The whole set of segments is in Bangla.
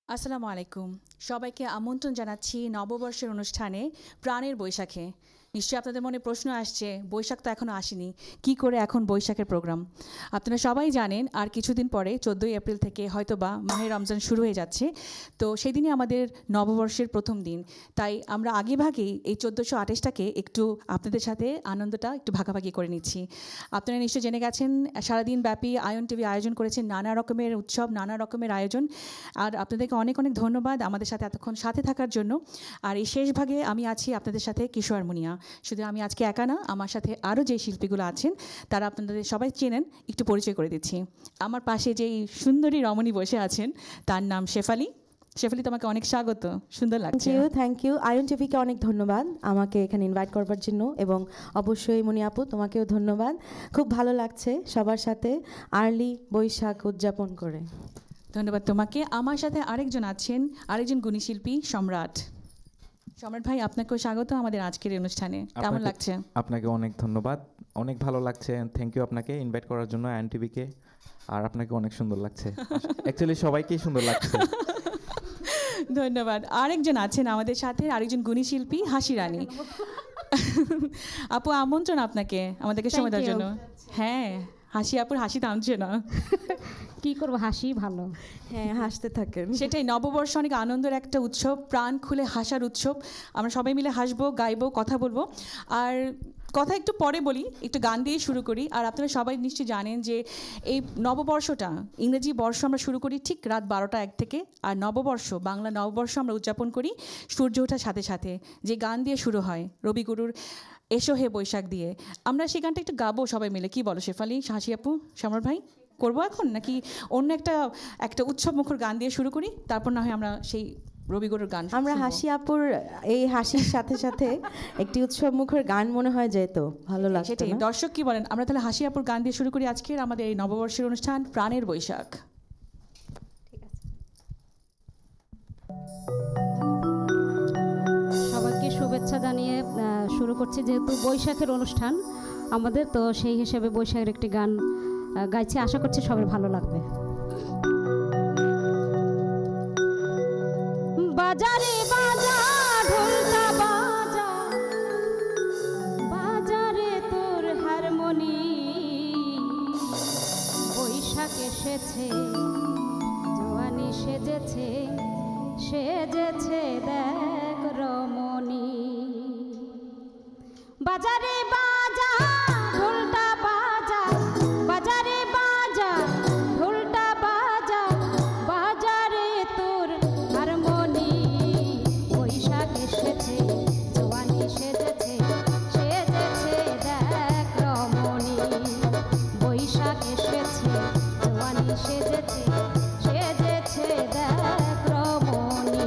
আসসালামু আলাইকুম। সবাইকে আমন্ত্রণ জানাচ্ছি নববর্ষের অনুষ্ঠানে প্রাণের বৈশাখে। নিশ্চয়ই আপনাদের মনে প্রশ্ন আসছে, বৈশাখ তো এখনও আসেনি, কি করে এখন বৈশাখের প্রোগ্রাম? আপনারা সবাই জানেন আর কিছুদিন পরে 14ই এপ্রিল থেকে হয়তোবা মাহে রমজান শুরু হয়ে যাচ্ছে। তো সেই দিনই আমাদের নববর্ষের প্রথম দিন। তাই আমরা আগেভাগেই এই 1428টাকে একটু আপনাদের সাথে আনন্দটা একটু ভাগাভাগি করে নিচ্ছি। আপনারা নিশ্চয়ই জেনে গেছেন সারাদিন ব্যাপী আয়ন টিভি আয়োজন করেছেন নানা রকমের উৎসব, নানা রকমের আয়োজন। আর আপনাদেরকে অনেক অনেক ধন্যবাদ আমাদের সাথে এতক্ষণ সাথে থাকার জন্য। আর এই শেষ ভাগে আমি আছি আপনাদের সাথে কিশোর মুনিয়া। শুধু আমি আজকে একা না, আমার সাথে আরও যে শিল্পীগুলো আছেন তারা আপনাদের সবাই চেনেন, একটু পরিচয় করে দিচ্ছি। আমার পাশে যেই সুন্দরী রমণী বসে আছেন তার নাম শেফালি। শেফালি, তোমাকে অনেক স্বাগত, সুন্দর লাগছে। থ্যাংক ইউ আয়ন টিভিকে অনেক ধন্যবাদ আমাকে এখানে ইনভাইট করবার জন্য, এবং অবশ্যই মনি আপু তোমাকেও ধন্যবাদ। খুব ভালো লাগছে সবার সাথে আর্লি বৈশাখ উদযাপন করে। ধন্যবাদ তোমাকে। আমার সাথে আরেকজন আছেন, আরেকজন গুণী শিল্পী সম্রাট। সম্রাট ভাই, আপনাকেও স্বাগত আমাদের আজকের এই অনুষ্ঠানে। কেমন লাগছে? আপনাকে অনেক ধন্যবাদ, অনেক ভালো লাগছে। থ্যাংক ইউ আপনাকে ইনভাইট করার জন্য আয়ন টিভিকে। আর আপনাকে অনেক সুন্দর লাগছে, অ্যাকচুয়ালি সবাইকেই সুন্দর লাগছে। ধন্যবাদ। আরেকজন আছেন আমাদের সাথে, আরেকজন গুণী শিল্পী হাসি রানী। আপু, আমন্ত্রণ আপনাকে আমাদেরকে সময় দেওয়ার জন্য। হ্যাঁ, হাসি আপুর হাসি থামছে না। কি করবো, হাসি ভালো। হ্যাঁ, হাসতে থাকেন। সেটাই, নববর্ষ অনেক আনন্দের একটা উৎসব, প্রাণ খুলে হাসার উৎসব। আমরা সবাই মিলে হাসবো, গাইবো, কথা বলবো। আর কথা একটু পরে বলি, একটু গান দিয়ে শুরু করি। আর আপনারা সবাই নিশ্চয়ই জানেন যে এই নববর্ষটা, ইংরেজি বর্ষ আমরা শুরু করি ঠিক রাত 12টা 1 থেকে। আর নববর্ষ, বাংলা নববর্ষ আমরা উদযাপন করি সূর্য ওঠার সাথে সাথে। যে গান দিয়ে শুরু হয় রবিগুরুর এসো হে বৈশাখ দিয়ে, আমরা সেই গানটা একটু গাবো সবাই মিলে। কি বলো শেফালি, হাসি আপু, সমর ভাই? করবো এখন, নাকি অন্য একটা উৎসব মুখর গান দিয়ে শুরু করি, তারপর না হয় আমরা সেই রবিগুরুর গান আমরা শুনবো? হাসি আপুর এই হাসির সাথে সাথে একটি উৎসব মুখর গান মনে হয় যেত ভালো লাগছে। সেটাই, দর্শক কি বলেন, আমরা তাহলে হাসি আপুর গান দিয়ে শুরু করি আজকের আমাদের এই নববর্ষের অনুষ্ঠান প্রাণের বৈশাখ। সবাইকে শুভেচ্ছা জানিয়ে শুরু করছি, যেহেতু বৈশাখের অনুষ্ঠান আমাদের, তো সেই হিসেবে বৈশাখের একটি গান গাইছি, আশা করছি সবার ভালো লাগবে। বাজারে বাজা ঢোলটা বাজা, বাজারে তোর হারমোনি, বৈশাখ এসেছে, জোয়ানি সেজেছে, সেজেছে দেখ রমণী। বাজারে বাজা ঢোলটা বাজা, বাজারে বাজা ঢোলটা বাজা, বাজারে তোর হারমোনি, বৈশাখ এসেছে, জোয়ানি সেজেছে, সেজেছে দেখ রমণী। বৈশাখ এসেছে, জোয়ানি সেজেছে, সেজেছে দেখ রমণী।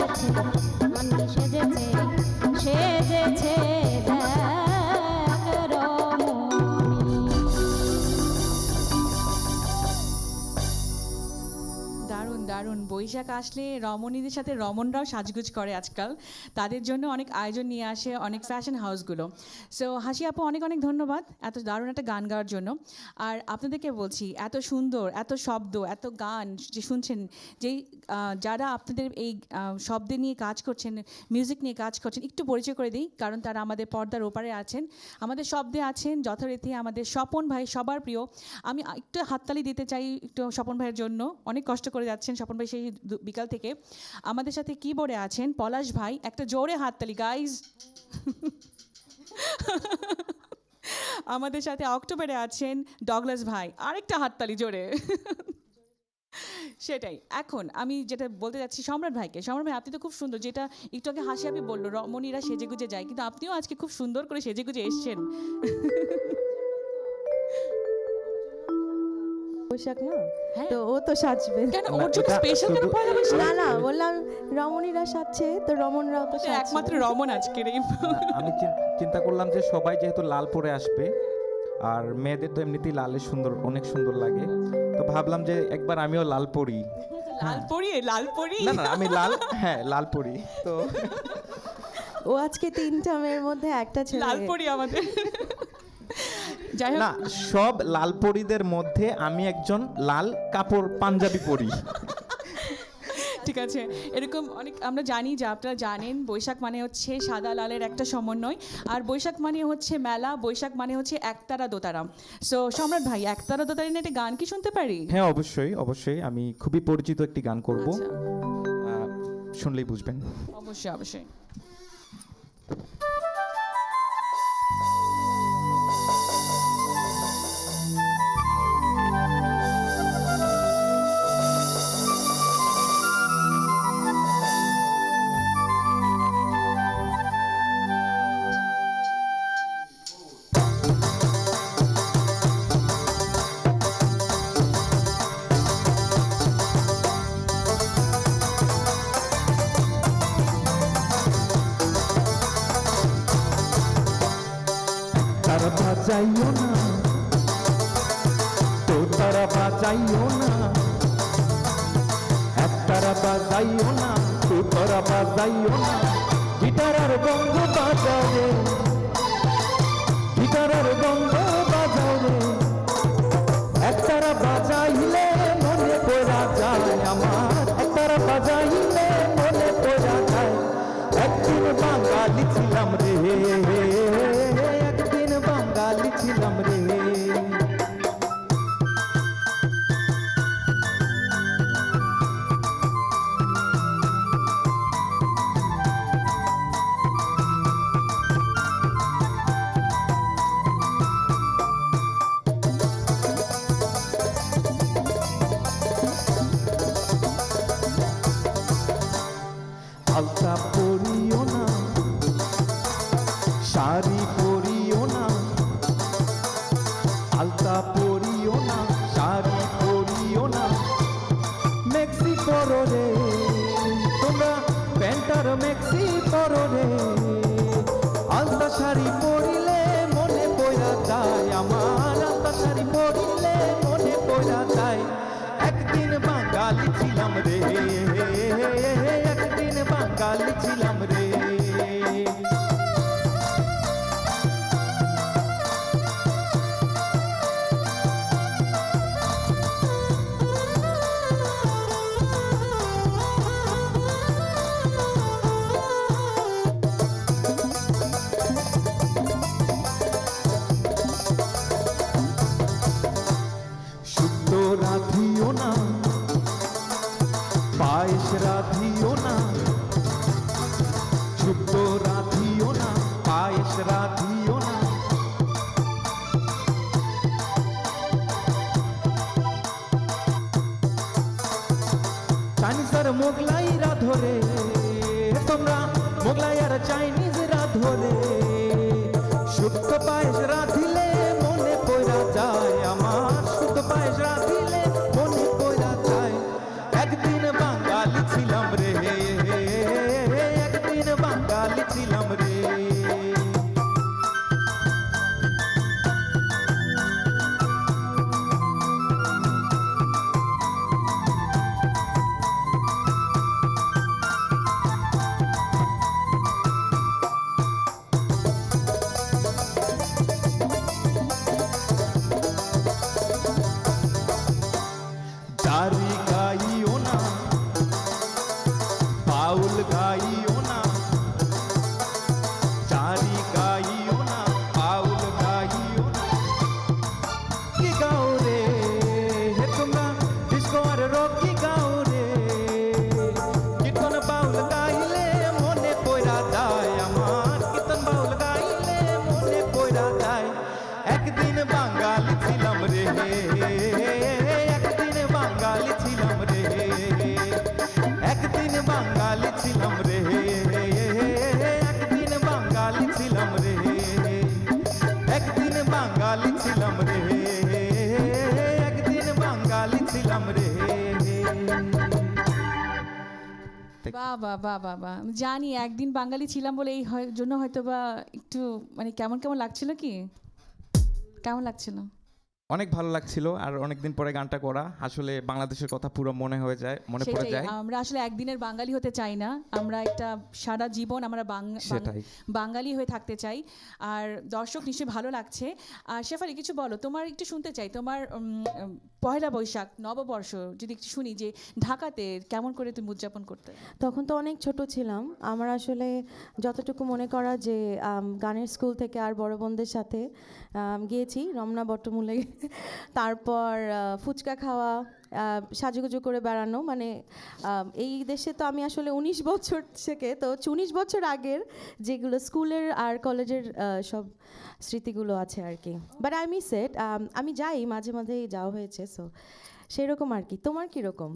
এসেছে মানি সেজেছে সেজেছে দেখ রমণী। দারুণ দারুণ। বৈশাখ আসলে রমণীদের সাথে রমণরাও সাজগুজ করে আজকাল, তাদের জন্য অনেক আয়োজন নিয়ে আসে অনেক ফ্যাশন হাউসগুলো। সো হাসি আপু, অনেক অনেক ধন্যবাদ এত দারুণ একটা গান গাওয়ার জন্য। আর আপনাদেরকে বলছি, এত সুন্দর, এত শব্দ, এত গান যে শুনছেন, যেই যারা আপনাদের এই শব্দে নিয়ে কাজ করছেন, মিউজিক নিয়ে কাজ করছেন, একটু পরিচয় করে দিই, কারণ তারা আমাদের পর্দার ওপারে আছেন। আমাদের শব্দে আছেন যথারীতি আমাদের স্বপন ভাই, সবার প্রিয়। আমি একটু হাততালি দিতে চাই একটু স্বপন ভাইয়ের জন্য, অনেক কষ্ট করে যাচ্ছেন স্বপন ভাই সেই বিকাল থেকে। আমাদের সাথে কিবোর্ডে আছেন পলাশ ভাই, একটা জোরে হাততালি গাইজ। আমাদের সাথে অক্টোবরে আছেন ডগলাস ভাই, আরেকটা হাততালি জোরে। সেটাই। এখন আমি যেটা বলতে যাচ্ছি সম্রাট ভাইকে। সম্রাট ভাই, আপনি তো খুব সুন্দর, যেটা একটু আগে হাসি আপনি বললো রমণীরা সেজে গুজে যায়, কিন্তু আপনিও আজকে খুব সুন্দর করে সেজে গুজে এসছেন। বৈশাখ না, হ্যাঁ। তো ও তো সাজবে। কেন না, ওর জন্য এটা স্পেশাল কেন শুধু- পয়লা বৈশাখ? না না, বললাম রমণীরা সাজছে তো রমণরাও তো সাজছে। একমাত্র রমন আজকের এই। না, আমি চিন্তা করলাম যে সবাই যেহেতু লাল পরে আসবে, আর মেয়েদের তো এমনিতেই লালে সুন্দর, অনেক সুন্দর লাগে, তো ভাবলাম যে একবার আমিও লাল পরি। লাল পরি, লাল পরি। না না, আমি লাল, হ্যাঁ লাল পরি তো। ও আজকে তিনটা মেয়ের মধ্যে একটা ছেলে। লাল পরি আমাদের। যাই হোক, না, সব লাল পরিদের মধ্যে আমি একজন লাল কাপড় পাঞ্জাবি পরি। ঠিক আছে। এরকম অনেক আমরা জানি, যে আপনারা জানেন বৈশাখ মানে হচ্ছে সাদা লালের একটা সমন্বয়, আর বৈশাখ মানে হচ্ছে মেলা, বৈশাখ মানে হচ্ছে একতারা দোতারা। সো সম্রাট ভাই, একতারা দোতারা নিয়ে একটা গান কি শুনতে পারি? হ্যাঁ অবশ্যই অবশ্যই, আমি খুবই পরিচিত একটি গান করব, আচ্ছা, শুনলেই বুঝবেন। অবশ্যই অবশ্যই। তারা বাজাইও না, তো তারা বাজাইও না, এক তারা বাজাইও না, তো তারা বাজাইও না, গিটার আর গঙ্গ বাজাও রে, গিটার আর গঙ্গ বাজাও রে, এক তারা বাজাইলে মনে পড়া যায় আমার, এক তারা বাজাইলে মনে পড়া যায়, একদিন বাঙালি ছিলাম রে, একদিন বাঙালি ছিলাম রে। আলতা পরিও না, শাড়ি পরিও না, আলতা পরিও না, শাড়ি পরিও না, মেক্সি পরো রে, তোমরা প্যান্টার মেক্সি পরো রে, আলতা শাড়ি পরিলে মনে পড়া যায় আমার, আলতা শাড়ি পরিলে মনে পড়া যায়, একদিন বাঙালি ছিলাম রে, একদিন বাঙালি ছিলাম রে। গাইও না, চারি গাইও না, বাউল গাইও না। কি গাও রে হে তোমরা ডিস্কো আর রক কি গাও রে, কীর্তন বাউল গাইলে মনে পড়া যায় আমার, কীর্তন বাউল গাইলে মনে পড়া যায়। একদিন বাঙালি ছিলাম রে, একদিন বাঙালি ছিলাম রে, একদিন বাঙালি ছিলাম রে, একদিন বাঙালি ছিলাম রে, একদিন বাঙালি ছিলাম রে, একদিন বাঙালি ছিলাম রে। বাহ বাহ বাহ বাহ বাহ, আমি জানি একদিন বাঙালি ছিলাম বলে এই জন্য হয়তো বা একটু মানে কেমন কেমন লাগছিল, কি কেমন লাগছিল? অনেক ভালো লাগছিল, আর অনেকদিন পরে গানটা করা, আসলে বাংলাদেশের কথা পুরো মনে পড়ে সেটাই, যায়। আমরা আসলে একদিনের বাঙালি হতে চাই না, আমরা একটা সারা জীবন আমরা সেটাই। বাঙালি হয়ে থাকতে চাই। আর দর্শক নিশ্চয়ই ভালো লাগছে। আর শেফালি কিছু বলো, তোমার একটু শুনতে চাই, তোমার পয়লা বৈশাখ নববর্ষ যদি একটু শুনি, যে ঢাকাতে কেমন করে তুমি উদযাপন করতে? তখন তো অনেক ছোট ছিলাম, আমার আসলে যতটুকু মনে করা যে গানের স্কুল থেকে আর বড় বোনদের সাথে গিয়েছি রমনা বটমূলে, তারপর ফুচকা খাওয়া, সাজুগুজু করে বেড়ানো, মানে এই দেশে তো আমি আসলে 19 বছর থেকে, তো 19 বছর আগের যেগুলো স্কুলের আর কলেজের সব স্মৃতিগুলো আছে আর কি। বাট আই মিস ইট, আমি যাই মাঝে মাঝেই যাওয়া হয়েছে, সো সেরকম আর কি। তোমার কীরকম?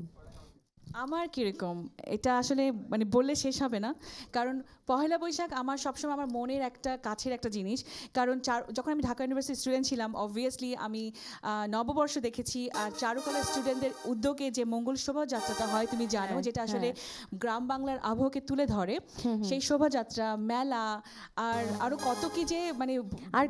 আমার কীরকম এটা আসলে মানে বললে শেষ হবে না, কারণ পহেলা বৈশাখ আমার সবসময় আমার মনের একটা কাছের একটা জিনিস। কারণ যখন আমি ঢাকা ইউনিভার্সিটির স্টুডেন্ট ছিলাম, অবভিয়াসলি আমি নববর্ষ দেখেছি, আর চারুকলার স্টুডেন্টদের উদ্যোগে যে মঙ্গল শোভাযাত্রাটা হয় তুমি জানো, যেটা আসলে গ্রাম বাংলার আবহকে তুলে ধরে, সেই শোভাযাত্রা, মেলা, আর আরও কত কি যে মানে আর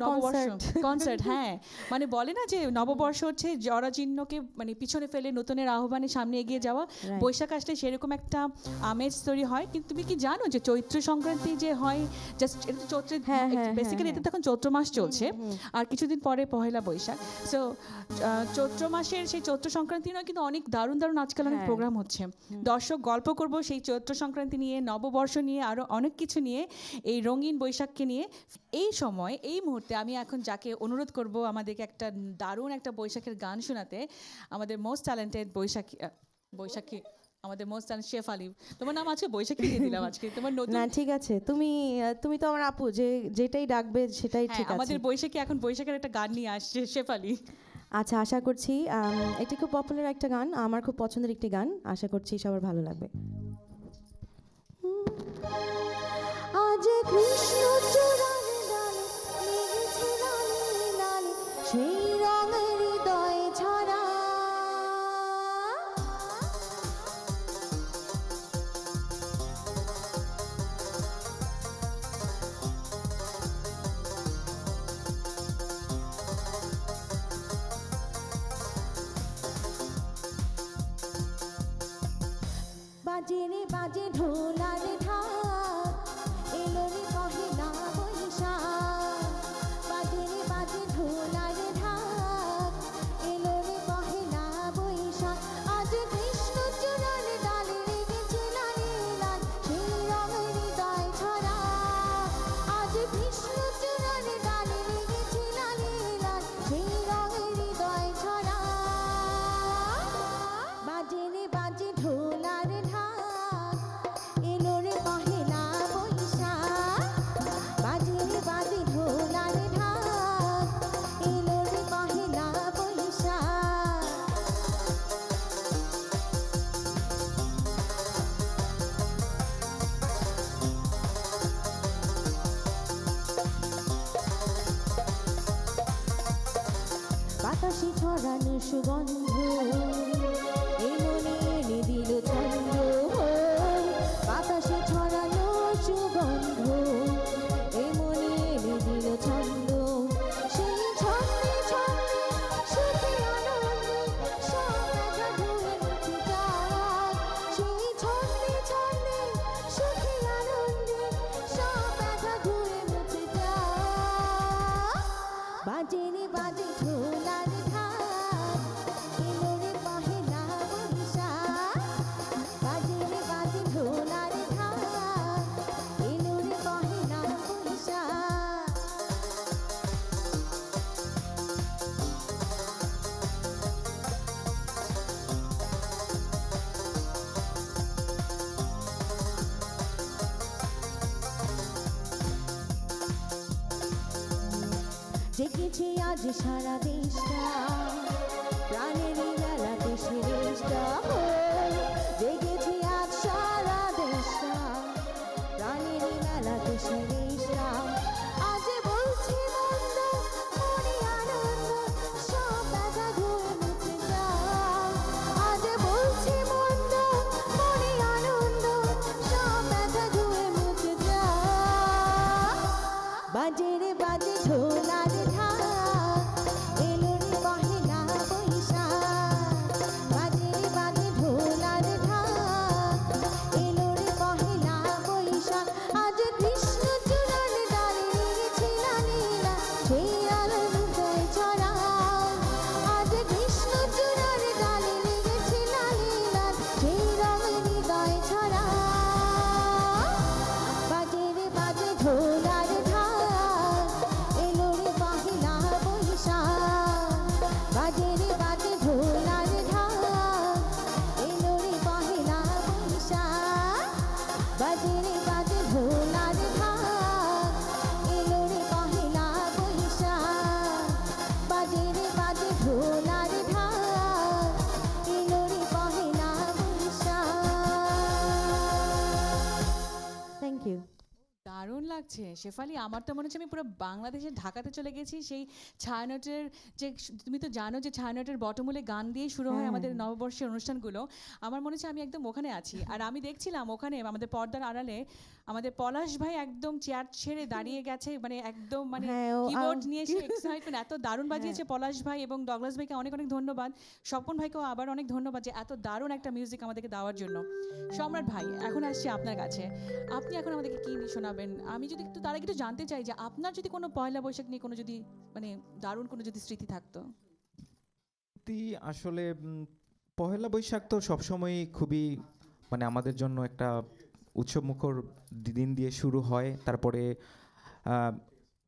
কনসার্ট, হ্যাঁ, মানে বলে না যে নববর্ষ হচ্ছে জরাজীর্ণকে মানে পিছনে ফেলে নতুনের আহ্বানে সামনে এগিয়ে যাওয়া। বৈশাখ আসলে সেরকম একটা আমেজ তৈরি হয়। কিন্তু তুমি কি জানো যে চৈত্র সংক্রান্তি যে হয়, জাস্ট এটা চৈত্রের বেসিক্যালি এটা তখন চৈত্র মাস চলছে, আর কিছুদিন পরে পহেলা বৈশাখ। সো চৈত্র মাসের সেই চৈত্র সংক্রান্তি নয়, কিন্তু অনেক দারুণ দারুণ আজকাল অনেক প্রোগ্রাম হচ্ছে। দর্শক গল্প করব সেই চৈত্র সংক্রান্তি নিয়ে, নববর্ষ নিয়ে, আরও অনেক কিছু নিয়ে, এই রঙিন বৈশাখকে নিয়ে। এই সময় এই মুহূর্তে আমি এখন যাকে অনুরোধ করব আমাদেরকে একটা দারুণ একটা বৈশাখের গান শোনাতে, আমাদের মোস্ট ট্যালেন্টেড বৈশাখী আমাদের মোস্ট ট্যালেন্টেড শেফ আলী। তোমার নাম আজকে বৈশাখী দিয়ে দিলাম আজকে, তোমার নতুন। না ঠিক আছে, তুমি তো আমার আপু, যেটাই ডাকবে সেটাই ঠিক আছে। আমাদের বৈশাখী এখন বৈশাখের একটা গান নিয়ে আসছে শেফ আলী। আচ্ছা, আশা করছি এটি খুব পপুলার একটা গান, আমার খুব পছন্দের একটি গান, আশা করছি সবার ভালো লাগবে। আজ কৃষ্ণ চূড়ার ডালে লেগেছে লালে লালে, সেই রঙের হৃদয়ে ছড়া। বাজে রে বাজে ঢোলার ঢাক, এলো রে পহেলা বৈশাখ। বাজে রে বাজে ঢোলার ঢাক, এলো রে পহেলা বৈশাখ। আজ কৃষ্ণ চূড়ার ডালে লেগেছে লালে লাল, সেই রঙের হৃদয় ছড়া। আজ কৃষ্ণ চূড়ার ডালে লেগেছে লালে লাল, সেই রঙের হৃদয় ছড়া। বাজে রে বাজে ঢোলার ঢাক, এলো রে পহেলা বৈশাখ। বাজে রে বাজে ঢোলার ঢাক, এলো রে পহেলা বৈশাখ। বাতাসে ছড়ানো সুগন্ধ, এ মনে এনে দিল ছন্দ। বাতাসে ছড়ানো সুগন্ধ, এ মনে এনে দিল ছন্দ। সেই ছন্দে ছন্দে সুখে আনন্দে সব ব্যথা ধুয়ে মুছে যাক। সেই ছন্দে ছন্দে সুখে আনন্দে সব ব্যথা ধুয়ে মুছে যাক। বাজে রে বাজে ঢোলার ঢাক, এলো রে জেগেছে আজ সারা দেশটা, প্রাণেরই মেলাতে সে দেশটা। জেগেছে আজ সারা দেশটা, প্রাণেরই মেলাতে সে দেশটা। আজ বলছি মন্দ মনে আনন্দ, সব ব্যথা ধুয়ে মুছে যাও। আজ বলছি মন্দ মনে আনন্দ, সব ব্যথা ধুয়ে মুছে যাও। বাজে রে বাজে ঢোলার ঢাক, এলো রে পহেলা বৈশাখ। বাজে রে বাজে ঢোলার ঢাক, এলো রে পহেলা বৈশাখ। আজ কৃষ্ণ চূড়ার ডালে লেগেছে লালিলা, সেই আলো হৃদয় ছড়াও। আজ কৃষ্ণ চূড়ার ডালে লেগেছে লালিলা, সেই রং হৃদয় ছড়াও। বাজে রে বাজে ঢোলার ঢাক, এলো রে পহেলা বৈশাখ। বাজে রে বাজে ঢোলার ঢাক, এলো রে পহেলা বৈশাখ। বাজে রে বাজে ঢোলার ঢাক, এলো রে পহেলা বৈশাখ। বাজে রে বাজে ঢোলার ঢাক, এলো রে পহেলা বৈশাখ। Thank you. দারুণ লাগছে শেফালি। আমার তো মনে হচ্ছে আমি পুরো বাংলাদেশের ঢাকাতে চলে গেছি। সেই ছায়ানটের যে, তুমি তো জানো যে ছায়ানটের বটমূলে গান দিয়ে শুরু হয় আমাদের নববর্ষের অনুষ্ঠানগুলো। আমার মনে হচ্ছে আমি একদম ওখানে আছি। আর আমি দেখছিলাম ওখানে আমাদের পর্দার আড়ালে আমাদের পলাশ ভাই একদম চেয়ার ছেড়ে দাঁড়িয়ে গেছে, মানে একদম মানে হ্যাঁ, ও কিবোর্ড নিয়ে সে এক্সাইটমেন্ট, এত দারুণ বাজিয়েছে পলাশ ভাই এবং ডগলাস ভাইকে অনেক অনেক ধন্যবাদ। স্বপন ভাইকেও আবার অনেক ধন্যবাদ যে এত দারুণ একটা মিউজিক আমাদেরকে দেওয়ার জন্য। সম্রাট ভাই, এখন আসছি আপনার কাছে। আপনি এখন আমাদেরকে কি নিয়ে শোনাবেন? আমি যদি একটু তার আগে একটু জানতে চাই যে আপনার যদি কোনো পয়লা বৈশাখ নিয়ে কোনো যদি মানে দারুণ কোনো যদি স্মৃতি থাকতো। আসলে পহেলা বৈশাখ তো সবসময় খুবই মানে আমাদের জন্য একটা উৎসবমুখর দিন দিয়ে শুরু হয়। তারপরে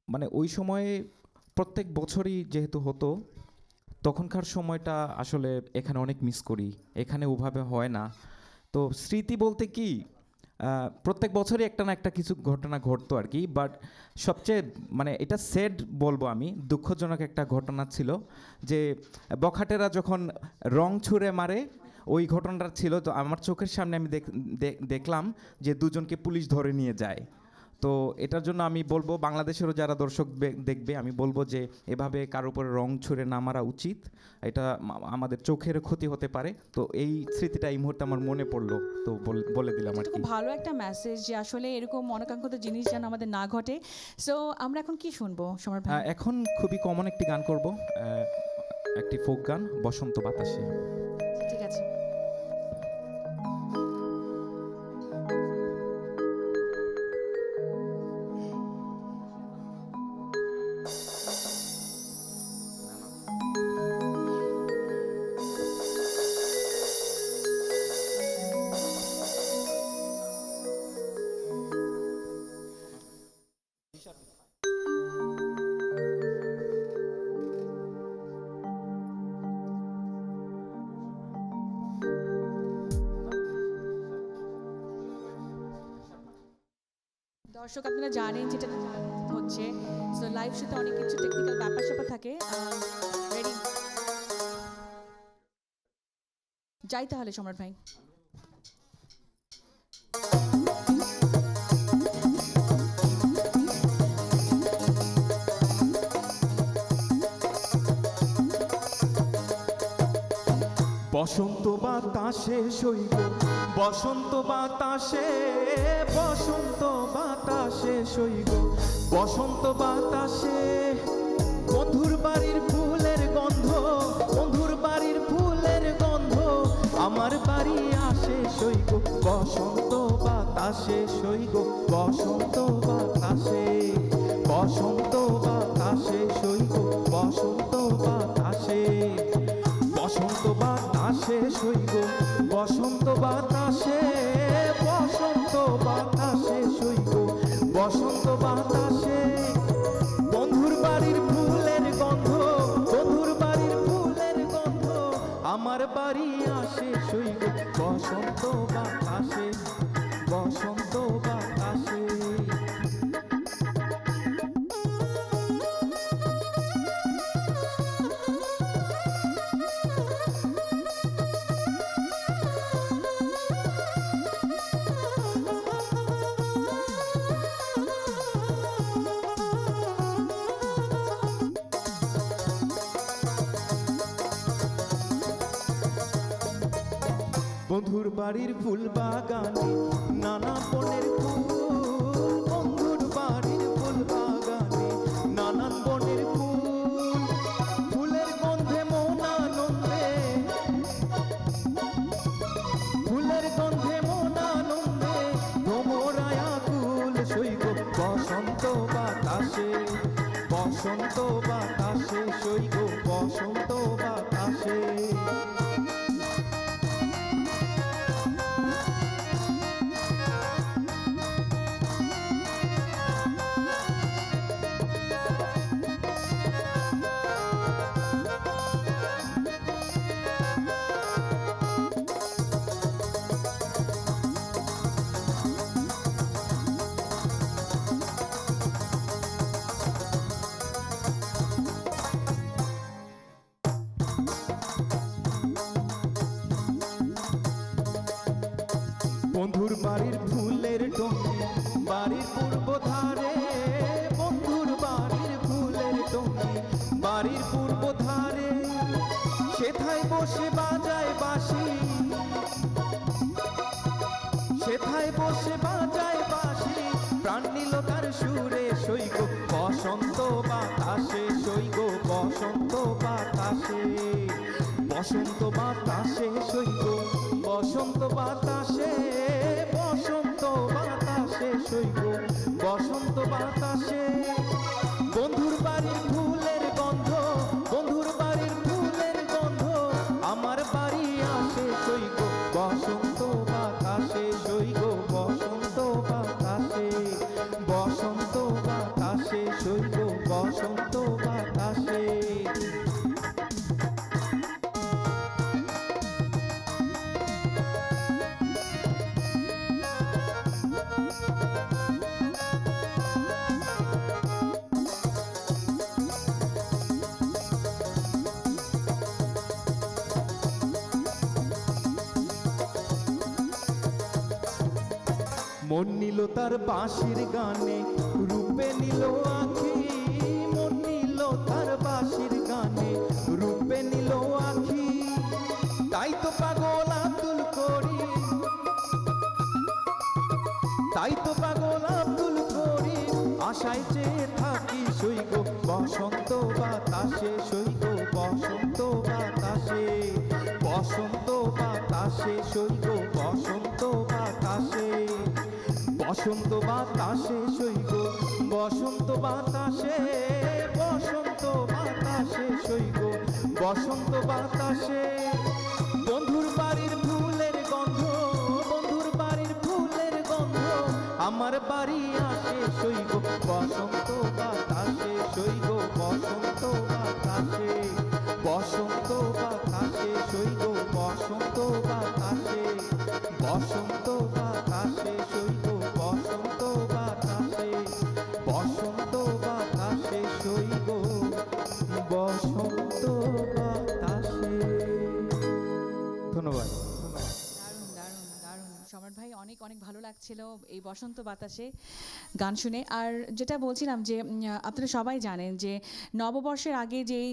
মানে ওই সময়ে প্রত্যেক বছরই যেহেতু হতো, তখনকার সময়টা আসলে এখানে অনেক মিস করি। এখানে ওভাবে হয় না। তো স্মৃতি বলতে কি, প্রত্যেক বছরই একটা না একটা কিছু ঘটনা ঘটতো আর কি। বাট সবচেয়ে মানে এটা স্যাড বলবো আমি, দুঃখজনক একটা ঘটনা ছিল যে বখাটেরা যখন রং ছুঁড়ে মারে, ওই ঘটনাটা ছিল। তো আমার চোখের সামনে আমি দেখলাম যে দুজনকে পুলিশ ধরে নিয়ে যায়। তো এটার জন্য আমি বলবো বাংলাদেশেরও যারা দর্শক দেখবে, আমি বলবো যে এভাবে কারোর উপরে রং ছুঁড়ে না মারা উচিত। এটা আমাদের চোখের ক্ষতি হতে পারে। তো এই স্মৃতিটা এই মুহূর্তে আমার মনে পড়লো, তো বলে দিলাম আর কি। খুব ভালো একটা মেসেজ যে আসলে এরকম অনাকাঙ্ক্ষিত জিনিস যেন আমাদের না ঘটে। সো আমরা এখন কি শুনবো সম্রাট ভাই? এখন খুবই কমন একটি গান করব, একটি ফোক গান, বসন্ত বাতাসে। ঠিক আছে। দর্শক আপনারা জানেন যেটা হচ্ছে, সো লাইভ শোতে অনেক কিছু টেকনিক্যাল ব্যাপার স্যাপার থাকে। রেডি? যাই তাহলে সম্রাট ভাই। বসন্ত বাতাসে শৈব, বসন্ত বাতাসে, বসন্ত বাতাসে শৈব, বসন্ত বাতাসে বন্ধুর বাড়ির ফুলের গন্ধ, বন্ধুর বাড়ির ফুলের গন্ধ আমার বাড়ি আসে শৈব। বসন্ত বাতাসে শৈব, বসন্ত বাতাসে, বসন্ত বাতাসে শৈব, বসন্ত বাতাসে, বসন্ত বাতাসে শৈব, বসন্ত বাতাসে, বসন্ত বাতাসে শৈব, বসন্ত বাতাসে বন্ধুর বাড়ির ফুলের গন্ধ, বন্ধুর বাড়ির ফুলের গন্ধ আমার বাড়ি আসে শৈব। বসন্ত বাতাসে, বসন্ত বাতাসে। বন্ধুর বাড়ির ফুল বাগানে নানা বনের ফুল, বন্ধুর বাড়ির ফুল বাগানে নানান বনের ফুল, ফুলের গন্ধে মন আনন্দে, ফুলের গন্ধে মন আনন্দে ভ্রমরায় আকুল সইব বসন্ত বাতাসে, বসন্ত বাতাসে সইব বসন্ত বাতাসে। বন্ধুর বাড়ির ফুলের টঙ্গি বাড়ির পূর্ব ধারে, বন্ধুর বাড়ির ফুলের টঙ্গি বাড়ির পূর্ব ধারে, সেথায় বসে বাজায় বাঁশি, সেথায় বসে বাজায় বাঁশি, প্রাণ নিল তার সুরে সইগ বসন্ত বাতাসে, সইগ বসন্ত বাতাসে, বসন্ত বাতাসে সইগ বসন্ত বাতাসে, বসন্ত বাতাসে সইগ বসন্ত বাতাসে। বন্ধুর বাড়ির ফুলের গন্ধ, বন্ধুর বাড়ির ফুলের গন্ধ আমার বাড়ি আসে সইগ বসন্ত বাতাসে, সইগ বসন্ত বাতাসে, বসন্ত বাতাসে সইগ বসন্ত বাতাসে। মন নিল তার বাঁশির গানে রূপে নিল আখি, মন নিল তার বাঁশির গানে রূপে নিল আখি, তাই তো পাগল আব্দুল করি, তাই তো পাগল আব্দুল করি আশায় চেয়ে থাকি সইগ বসন্ত বাতাসে, সইগ বসন্ত বাতাসে, বসন্ত বাতাসে সইগ বসন্ত বাতাসে, বসন্ত বাতাসে সইগ বসন্ত বাতাসে, বসন্ত বাতাসে সইগ বসন্ত বাতাসে। বন্ধুর বাড়ির ফুলের গন্ধ, বন্ধুর বাড়ির ফুলের গন্ধ আমার বাড়ি আসে সইগ বসন্ত বাতাসে, সইগ বসন্ত বাতাসে, বসন্ত বাতাসে সইগ বসন্ত বাতাসে, বসন্ত বাতাসে সইগ বসন্ত বাতাসে, বসন্ত বাতাসে সইগ বসন্ত বাতাসে। ধন্যবাদ। দারুণ দারুণ দারুণ সম্রাট ভাই, অনেক অনেক ভালো লাগছিল এই বসন্ত বাতাসে গান শুনে। আর যেটা বলছিলাম যে আপনারা সবাই জানেন যে নববর্ষের আগে যেই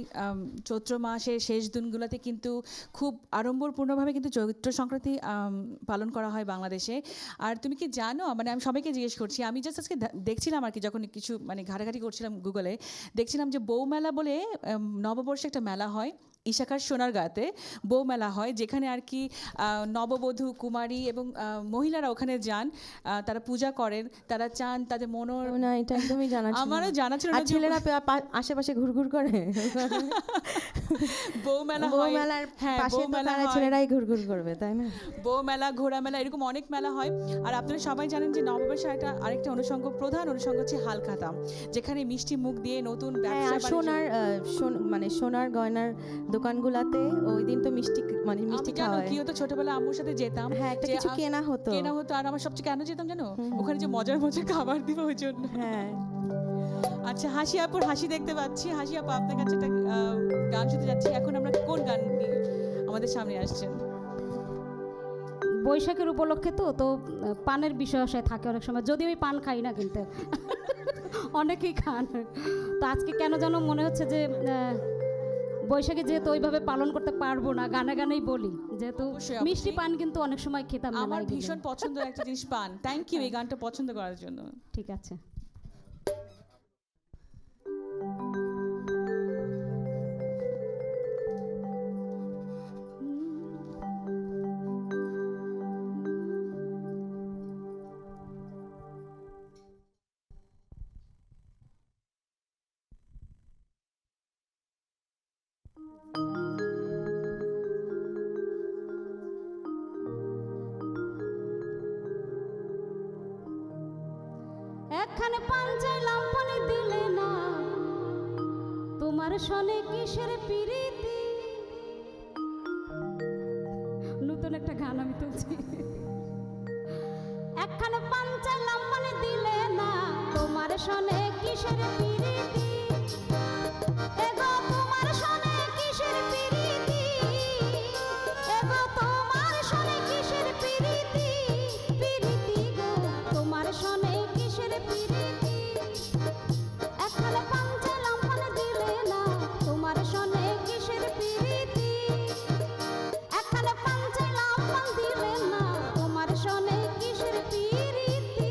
চৈত্র মাসের শেষ দিনগুলোতে কিন্তু খুব আড়ম্বরপূর্ণভাবে কিন্তু চৈত্র সংক্রান্তি পালন করা হয় বাংলাদেশে। আর তুমি কি জানো, মানে আমি সবাইকে জিজ্ঞেস করছি, আমি জাস্ট আজকে দেখছিলাম আর কি, যখন কিছু মানে ঘাটাঘাটি করছিলাম গুগলে, দেখছিলাম যে বউ মেলা বলে নববর্ষে একটা মেলা হয় ইশাখার সোনারগাঁতে, বউ মেলা হয়, যেখানে আর কি নববধূ কুমারী এবং মহিলারা ওখানে যান, তারা পূজা করেন, তারা চান তাদের মনোর। না, এটা একদমই জানা ছিল না। আমারও জানা ছিল না। আর ছেলেরা আশেপাশে ঘুরঘুর করে বউ মেলা বউ হয়, মেলার হ্যাঁ পাশে বউ তো মেলা তারা হয়, ছেলেরাই ঘুরঘুর করবে, তাই না? বউ মেলা, ঘোড়া মেলা, এরকম অনেক মেলা হয়। আর আপনারা সবাই জানেন যে নববর্ষের আরেকটা অনুষঙ্গ, প্রধান অনুষঙ্গ হচ্ছে হালখাতা, যেখানে মিষ্টি মুখ দিয়ে নতুন হ্যাঁ, ব্যবসা আর মানে সোনার গয়নার দোকানগুলাতে ওই দিন তো মিষ্টি মানে মিষ্টি আমি জানো খাওয়ায়। কি হতো, ছোটবেলা আম্মুর সাথে যেতাম, হ্যাঁ, একটা যে কিছু কেনা হতো। আর আমার সবচেয়ে কেন যেতাম জানো, ওখানে যে মজার মজার খাবার দিবে ওই জন্য। হ্যাঁ, আচ্ছা, হাসি আপুর হাসি দেখতে পাচ্ছি। হাসি আপু, আপনার কাছে একটা গান শুনতে যাচ্ছি। এখন আমরা কোন গান নিয়ে আমাদের সামনে আসছেন? বৈশাখের উপলক্ষে তো পানের বিষয় আশায় থাকে অনেক সময়, যদিও আমি পান খাই না, কিন্তু অনেকেই খান। তো আজকে কেন যেন মনে হচ্ছে যে বৈশাখে যেহেতু ওইভাবে পালন করতে পারবো না, গানে গানেই বলি, যেহেতু অবশ্যই, মিষ্টি অবশ্যই। পান কিন্তু অনেক সময় খেতাম না আমার মেলায় গেলে। ভীষণ পছন্দের একটা জিনিস পান। থ্যাংক ইউ এই গানটা পছন্দ করার জন্য। ঠিক আছে। একখানে পান চাইলাম পানি দিলে না, তোমার সনে কিসের পিরিতি। নতুন একটা গান আমি তুলছি। একখানে পান চাইলাম পানি দিলে না, তোমার সনে কিসের পিরিতি। এগো তোমার সনে কিসের পিরিতি, এগো তোমার সনে কিসের পিরিতি, পিরিতি গো তোমার সনে কিসের পিরিতি। একখানে পান চাইলাম পানি দিলে না, তোমার সনে কিসের পিরিতি। একখানে পান চাইলাম পান দিলে না, তোমার সনে কিসের পিরিতি।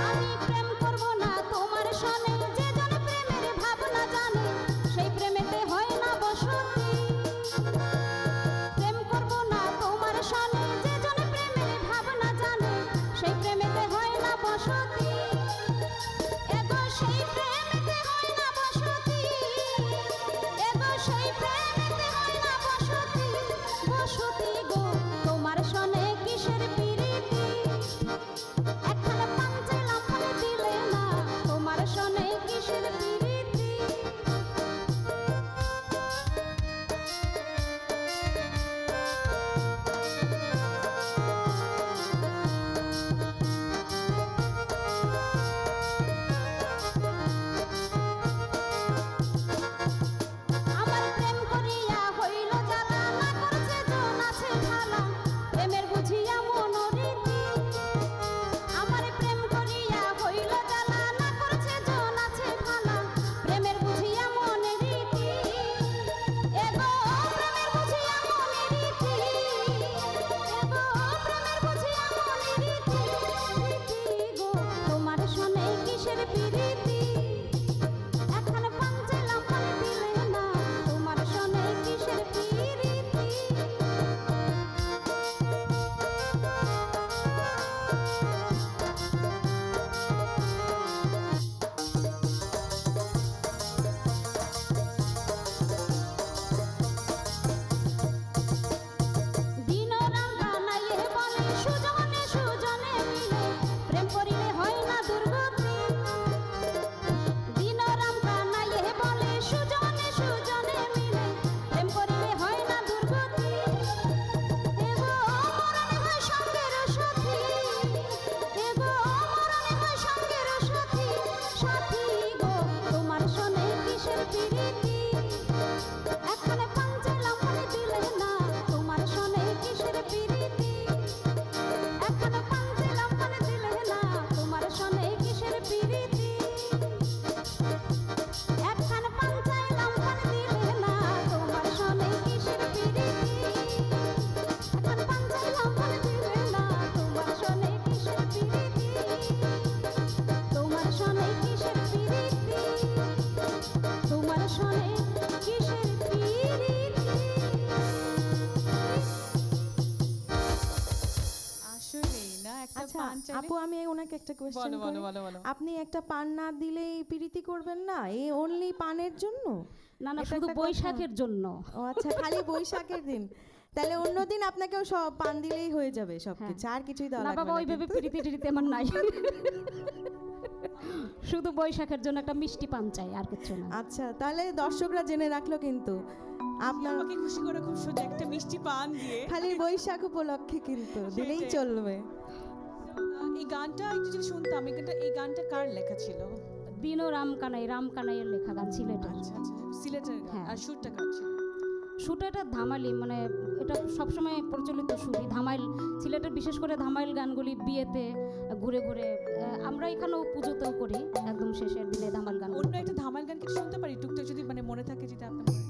আমি প্রেম করব না তোমার সনে, যে জন প্রেমের ভাবনা জানে সেই প্রেমেতে হয় না বসতি। প্রেম করব না তোমার সনে, যে জন প্রেমের ভাবনা জানে সেই প্রেমেতে হয় না বসতি। এগো সেই প্রেমেতে হয় না বসতি, এগো সেই প্রেমেতে হয় না বসতি। বসতি গো তোমার সনে কিসের পিরিতি। একখানে পান চাইলাম পানি দিলে না, তোমার সনে কিসের পিরিতি। আমার প্রেম করিয়া হইল জ্বালা, না করছে জন আছে ভালা, প্রেমের বুঝিয়া মনোরীতি। আমার প্রেম করিয়া হইল জ্বালা, না করছে জন আছে ভালা, প্রেমের বুঝিয়া মনে রীতি। এগো প্রেমের বুঝিয়া মনে রীতি, এগো প্রেমের বুঝিয়া মনে রীতি। রীতি গো তোমার সনে কিসের পিরিতি। একখানে পান চাইলাম পানি দিলে না, তোমার সনে কিসের পিরিতি। দিনরাত বানাইয়ে বলে সুজনে সুজনে মিলে, প্রেম করিলে হয় না দুর্গতি। দিনরাত বানাইয়ে বলে সুজনে সুজনে মিলে, প্রেম করিলে হয় না দুর্গতি। এগো মরণে হয় সঙ্গের সাথী, এগো মরণে হয় সঙ্গের সাথী। সাথী গো তোমার সনে কিসের পিরিতি। একখানে পান চাইলাম পানি দিলে না, তোমার সনে কিসের পিরিতি। একখানে পান চাইলাম পানি দিলে না, তোমার সনে কিসের পিরিতি। একখানে পান চাইলাম পানি দিলে না, তোমার সনে কিসের পিরিতি। একখানে পান চাইলাম পানি দিলে না, তোমার সনে কিসের পিরিতি। তোমার সনে কিসের পিরিতি, তোমার সনে কিসের পিরিতি। আসলেই না একটা আচ্ছা পান চাইলে আপু, আমি ওনাকে একটা কোয়েশ্চেন বলো, বলো, করি। বলো, বলো। আপনি একটা পান না দিলেই পিরিতি করবেন না, এই অনলি পানের জন্য? না না, এটা শুধু একটা কথা। বৈশাখের জন্য। ও আচ্ছা, খালি বৈশাখের দিন। তাহলে অন্য দিন আপনাকেও সব পান দিলেই হয়ে যাবে সবকিছু, আর কিছুই দেওয়া না লাগবে বাবা, না ওইভাবে কিন্তু। পিরিতি টিরিতি আমার নাই। শুধু বৈশাখের জন্য একটা মিষ্টি পান চাই, আর কিছু না। আচ্ছা, তাহলে দর্শকরা জেনে রাখলো কিন্তু আপনার আমাকে খুশি করে খুব সোজা একটা মিষ্টি পান দিয়ে খালি বৈশাখ উপলক্ষে কিন্তু দিলেই সেটাই। চলবে। এই গানটা একটু যদি শুনতাম, এই গানটা কার লেখা ছিল? বিনো রামকানাইয়ের লেখা গান, সিলেটের। আচ্ছা আচ্ছা, সিলেটের গান। হ্যাঁ। আর সুরটা কার ছিল? সুরটা এটা ধামালি, মানে এটা সবসময় প্রচলিত সুরই ধামাইল। সিলেটের বিশেষ করে ধামাইল গানগুলি বিয়েতে ঘুরে ঘুরে, আমরা এখানেও পুজোতেও করি একদম শেষের দিনে ধামাইল গান। অন্য একটা ধামাল গান কি শুনতে পারি টুকটাক, যদি মানে মনে থাকে, যেটা আপনার মনে?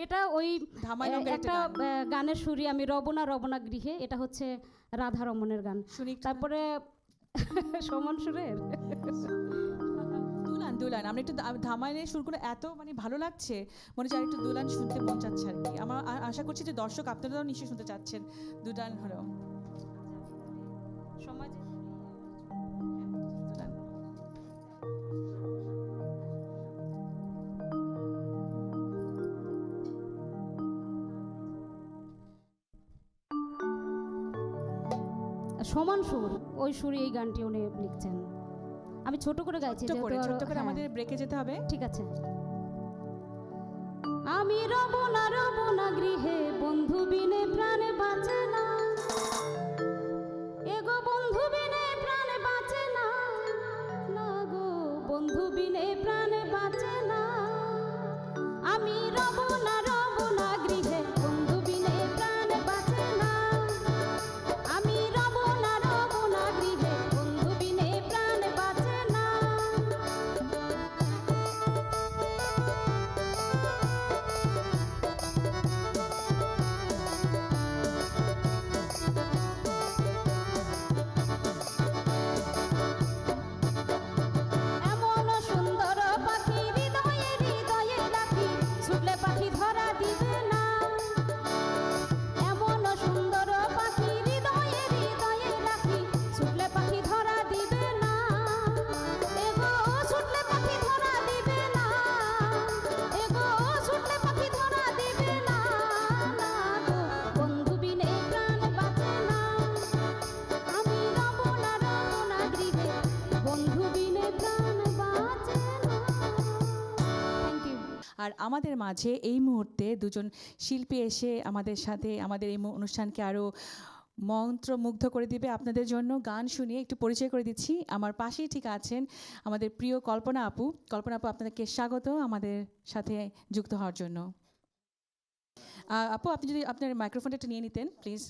এটা ওই ধামাইল রঙের একটা একটা গানের সুরই, আমি রবনা রবনা গৃহে, এটা হচ্ছে রাধা রমনের গান। শুনি একটু। তারপরে সমান সুরের দুলান দুলান, আমরা একটু ধামাইলের সুরগুলো এত মানে ভালো লাগছে, মনে হচ্ছে আর একটু দুলান শুনতে মন চাচ্ছে আর কি। আমার আশা করছি যে দর্শক আপনারাও নিশ্চয়ই শুনতে চাচ্ছেন দুলান হলো। সমাজে দুলান। সমান সুর, ওই সুরে এই গানটি উনি লিখছেন। আমি ছোট করে গাইছি ছোট্ট করে যেহেতু ছোট্ট করে হ্যাঁ, আমাদের ব্রেকে যেতে হবে। ঠিক আছে। আমি রবনা গৃহে, বন্ধু বিনে প্রাণে বাঁচে না, এগো বন্ধু বিনে প্রাণে বাঁচে না, না গো বন্ধু বিনে প্রাণে বাঁচে না। আমি রবনা গৃহে, বন্ধু বিনে প্রাণে বাঁচে না। আমি রবনা গৃহে, বন্ধু বিনে প্রাণে বাঁচে না। এমন সুন্দর পাখি হৃদয়ে হৃদয়ে রাখি, ছুটলে পাখি ধরা দিবে না। এমন সুন্দর পাখি হৃদয়ে হৃদয়ে রাখি, ছুটলে পাখি ধরা দিবে না। এগো ছুটলে পাখি ধরা দিবে না, এগো ছুটলে পাখি ধরা দিবে না, না গো বন্ধু বিনে প্রাণ বাঁচে না। আমি রবনা গৃহে, বন্ধু বিনে প্রাণ বাঁচে না। Thank you. আর আমাদের মাঝে এই মুহূর্তে দুজন শিল্পী এসে আমাদের সাথে আমাদের এই অনুষ্ঠানকে আরও মন্ত্রমুগ্ধ করে দিবে। আপনাদের জন্য গান শুনিয়ে একটু পরিচয় করে দিচ্ছি। আমার পাশেই ঠিক আছেন আমাদের প্রিয় কল্পনা আপু। কল্পনা আপু, আপনাদেরকে স্বাগত আমাদের সাথে যুক্ত হওয়ার জন্য। আপু, আপনি যদি আপনার মাইক্রোফোনটা একটু নিয়ে নিতেন প্লিজ।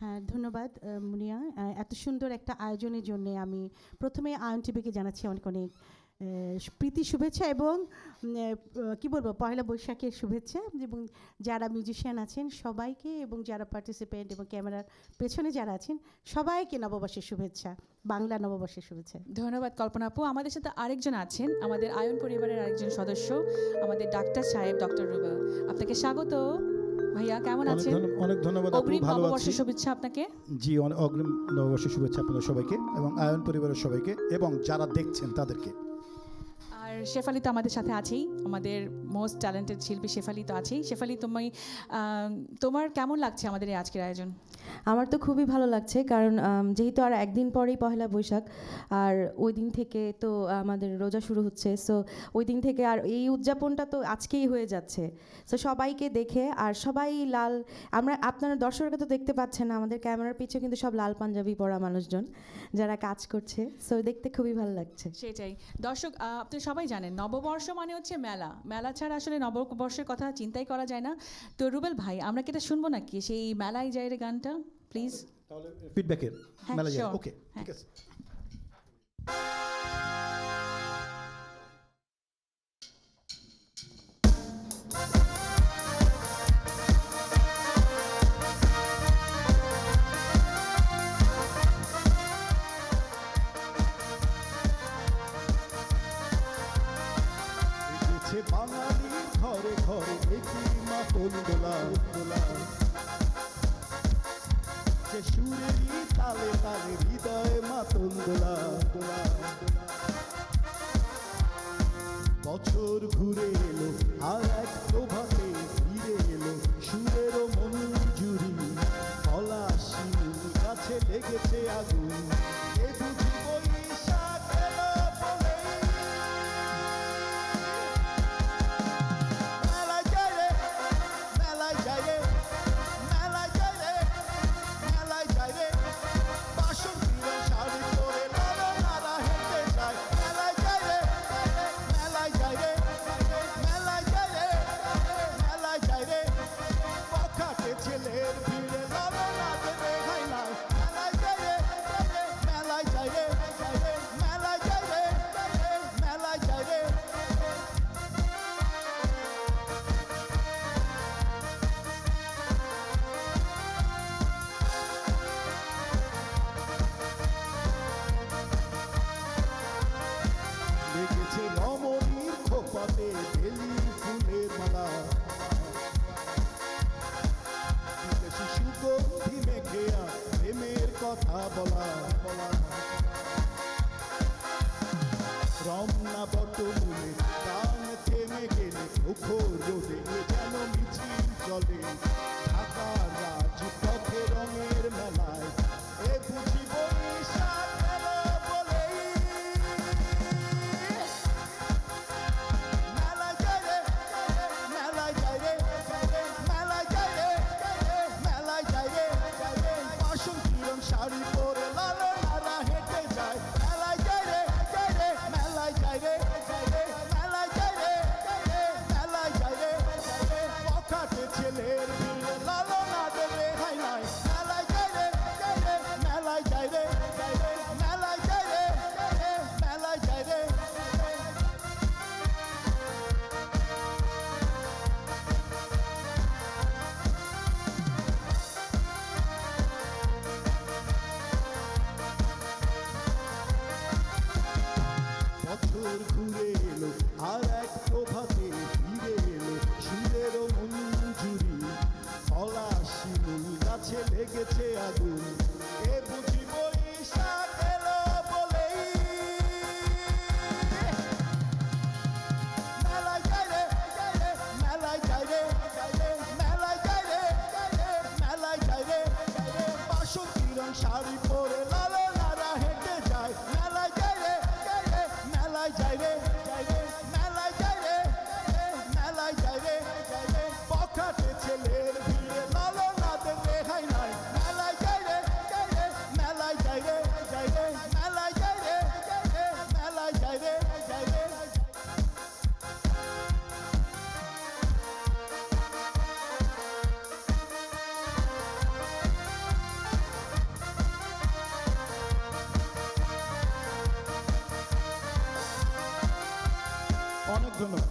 হ্যাঁ, ধন্যবাদ মুনিয়া। এত সুন্দর একটা আয়োজনের জন্য আমি প্রথমে আয়ন টিভিকে জানাচ্ছি অনেক অনেক প্রীতি শুভেচ্ছা এবং কি বলবো, পয়লা বৈশাখের শুভেচ্ছা, এবং যারা মিউজিশিয়ান আছেন সবাইকে, এবং যারা পার্টিসিপেন্ট এবং ক্যামেরার পেছনে যারা আছেন সবাইকে নববর্ষের শুভেচ্ছা, বাংলা নববর্ষের শুভেচ্ছা। ধন্যবাদ কল্পনা আপু। আমাদের সাথে আরেকজন আছেন, আমাদের আয়ন পরিবারের আরেকজন সদস্য, আমাদের ডাক্তার সাহেব, ডক্টর রুবেল। আপনাকে স্বাগত ভাইয়া, কেমন আছেন? অনেক ধন্যবাদ আপু, অগ্রিম ভালো আছি। নববর্ষের শুভেচ্ছা আপনাকে। জি, অগ্রিম নববর্ষের শুভেচ্ছা আপনাদের সবাইকে এবং আয়ন পরিবারের সবাইকে এবং যারা দেখছেন তাদেরকে। আর শেফালি তো আমাদের সাথে আছেই, আমাদের মোস্ট ট্যালেন্টেড শিল্পী শেফালি তো আছেই। শেফালি, তোমার কেমন লাগছে আমাদের এই আজকের আয়োজন? আমার তো খুবই ভালো লাগছে, কারণ যেহেতু আর একদিন পরেই পহেলা বৈশাখ, আর ওই দিন থেকে তো আমাদের রোজা শুরু হচ্ছে। সো ওই দিন থেকে আর এই উদযাপনটা তো আজকেই হয়ে যাচ্ছে। সো সবাইকে দেখে, আর সবাই লাল, আমরা আপনারা দর্শকরা তো দেখতে পাচ্ছেন না, আমাদের ক্যামেরার পিছনে কিন্তু সব লাল পাঞ্জাবি পরা মানুষজন যারা কাজ করছে। সো দেখতে খুবই ভালো লাগছে। সেটাই দর্শক, আপনি সবাই জানেন নববর্ষ মানে হচ্ছে মেলা। মেলা ছাড়া আসলে নববর্ষের কথা চিন্তাই করা যায় না। তো রুবেল ভাই, আমরা কি এটা শুনবো নাকি সেই মেলায় যাই রে গানটা প্লিজ? তাহলে ফিডব্যাকের হ্যাঁ, মেলা যায়। sure. ওকে, ঠিক হ্যাঁ। আছে। এসেছে বাঙালির ঘরে ঘরে একই মাতন দোলা, যে সুরেরই তালে তালে হৃদয়ে মাতন কথা বলা রমনা বটমূলে গান থেমে গেলে প্রখর রোদে যেন মিছিল চলে ঢাকার রাজপথে রঙের মেলায় এ বুঝি বৈশাখ এলো বলেই মেলায় যায় রে মেলায় যায় রে মেলায় যায় রে মেলায় যায় রে বাসন কিরণ শাড়ি পরে লালো লারা হেঁটে যায় মেলায় যায় রে মেলায় যায় রে মেলায় যায় রে মেলায় যায় রে পকাটে ছেলের ভিড়ে লালো না দেবে হাই নাই মেলায় যায় রে মেলায় যায় রে মেলায় যায় রে মেলায় যায় রে বছর ঘুরে এলো আর এক প্রভাতে ফিরে এলো সুরেরও মঞ্জুরি ফলা শিমুল গাছে লেগেছে আগুন এ বুঝি বৈশাখ এলো বলেই মেলায় যায় রে মেলায় যায় রে মেলায় যায় রে মেলায় যায় রে বাসন কিরণ শাড়ি পরে লালো লারা হেঁটে যায় মেলায় যায় রে মেলায় যায় রে মেলায় যায় রে মেলায় যায় রে পকাটে ছেলের ভিড়ে লালো না দেবে হাই নাই মেলায় যায় রে মেলায় যায় রে মেলায় যায় রে মেলায় যায় রে অনেক ধন্যবাদ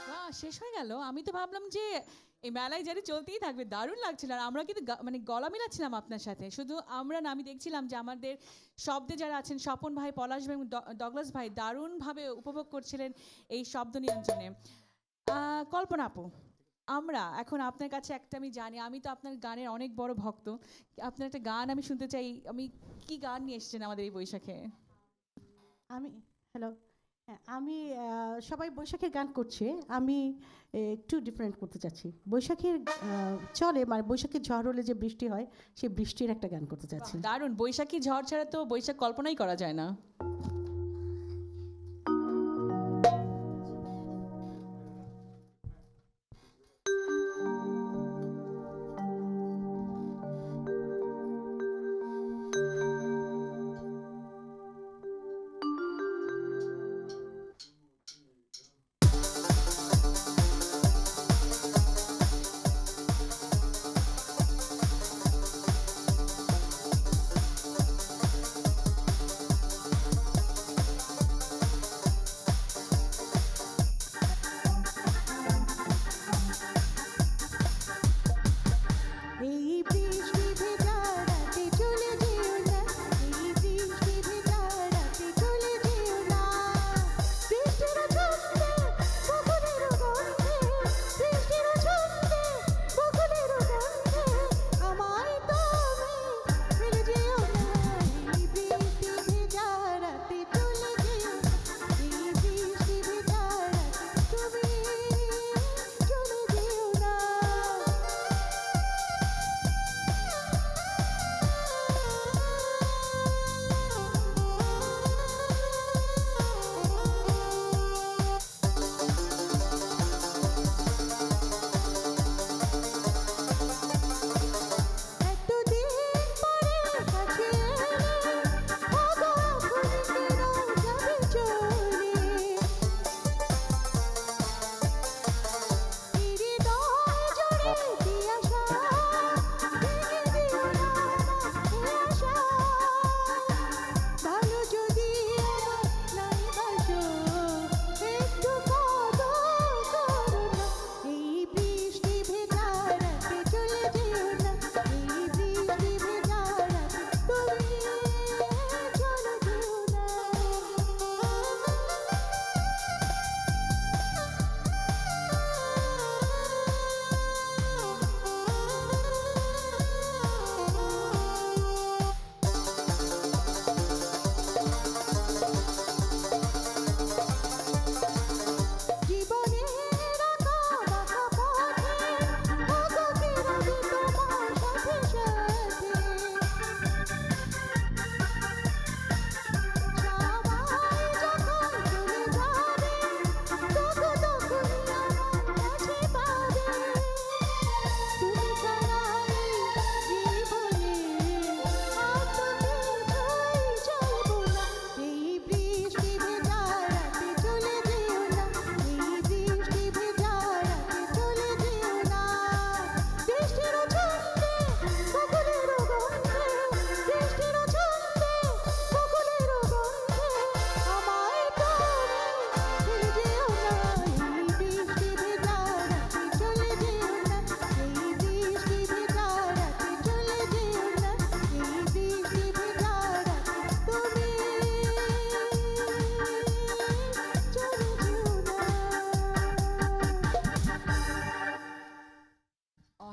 বাহ, শেষ হয়ে গেল। আমি তো ভাবলাম যে এই মেলায় জারি চলতেই থাকবে, দারুণ লাগছিল। আর আমরা কিন্তু মানে গলা মিলাচ্ছিলাম আপনার সাথে। শুধু আমরা না, আমি দেখছিলাম যে আমাদের শব্দে যারা আছেন, স্বপন ভাই, পলাশ ভাই এবং ডগলাস ভাই দারুণভাবে উপভোগ করছিলেন এই শব্দ নিয়ন্ত্রণে। কল্পনা আপু, আমরা এখন আপনার কাছে একটা, আমি জানি আমি তো আপনার গানের অনেক বড় ভক্ত, আপনার একটা গান আমি শুনতে চাই। আমি কি গান নিয়ে এসেছেন আমাদের এই বৈশাখে? আমি হ্যালো, হ্যাঁ, আমি সবাই বৈশাখের গান করছে, আমি একটু ডিফারেন্ট করতে চাচ্ছি। বৈশাখের চলে, মানে বৈশাখের ঝড় হলে যে বৃষ্টি হয়, সেই বৃষ্টির একটা গান করতে চাচ্ছি। দারুণ। বৈশাখী ঝড় ছাড়া তো বৈশাখ কল্পনাই করা যায় না।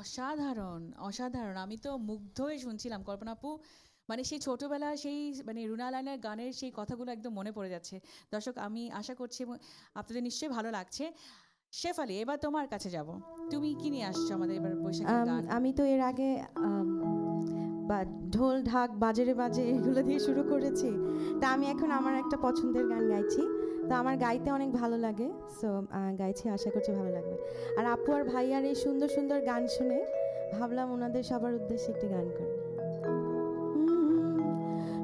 অসাধারণ অসাধারণ, আমি তো মুগ্ধ হয়ে শুনছিলাম কল্পনা আপু। মানে সেই ছোটবেলা সেই মানে রুনা লায়নের গানের সেই কথাগুলো একদম মনে পড়ে যাচ্ছে। দর্শক, আমি আশা করছি এবং আপনাদের নিশ্চয়ই ভালো লাগছে। শেফালি, এবার তোমার কাছে যাব। তুমি কি নিয়ে আসছো আমাদের এবার বৈশাখের গান? আমি তো এর আগে বা ঢোল ঢাক বাজে বাজে এগুলো দিয়ে শুরু করেছি। তা আমি এখন আমার একটা পছন্দের গান গাইছি। তো আমার গাইতে অনেক ভালো লাগে, সো গাইছি, আশা করছি ভালো লাগবে। আর আপু আর ভাইয়ার এই সুন্দর সুন্দর গান শুনে ভাবলাম ওনাদের সবার উদ্দেশ্যে একটি গান করি।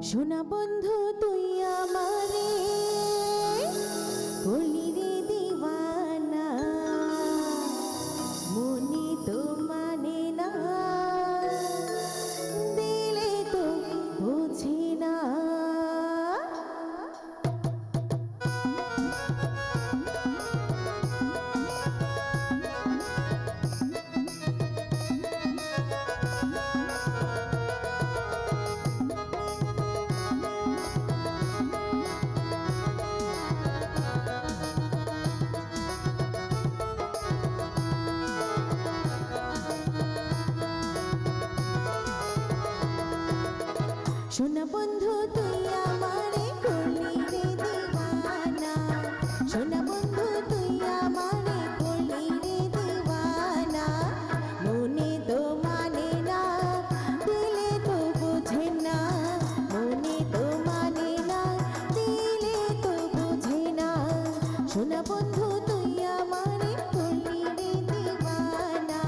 সোনা বন্ধু তুই আমারে করলি রে দিওয়ানা, মনে তো মানে না, দিলে তো বুঝি না। সোনা বন্ধু তুই আমারে করলি রে দিওয়ানা, সোনা বন্ধু তুই আমারে করলি রে দিওয়ানা, মনে তো মানে না, দিলে তো বোঝে না, মনে তো মানে না, দিলে তো বোঝে না। সোনা বন্ধু তুই আমারে করলি রে দিওয়ানা,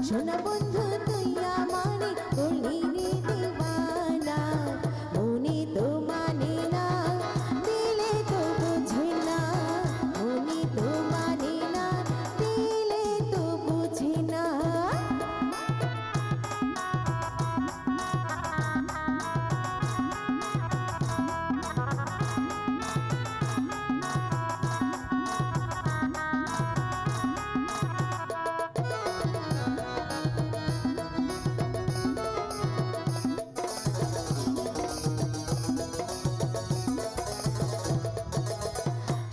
সোনা বন্ধু তুই আমারে করলি রে দিওয়ানা, মনে তো মানে না, দিলে তো বোঝে না, মনে তো মানে না, দিলে তো বোঝে না।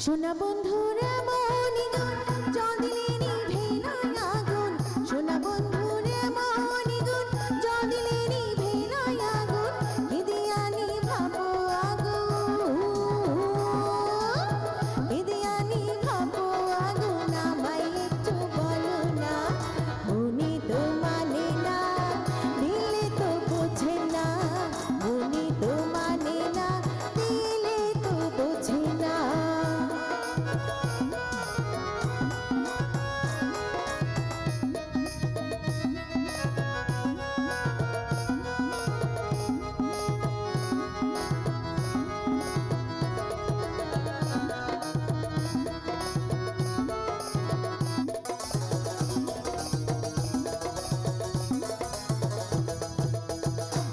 সোনা বন্ধুর এমনই গুণ, জদিলে নিভে না আগুন, সোনা বন্ধুর এমনই গুণ, জদিলে নিভে না আগুন, কেঁদিয়া নিভাবো আগুন, কেঁদিয়া নিভাবো আগুন, আমায় একটু বলো না, মনে তো মানে না, দিলে তো বোঝে না, মনে তো মানে না, দিলে তো বোঝে না।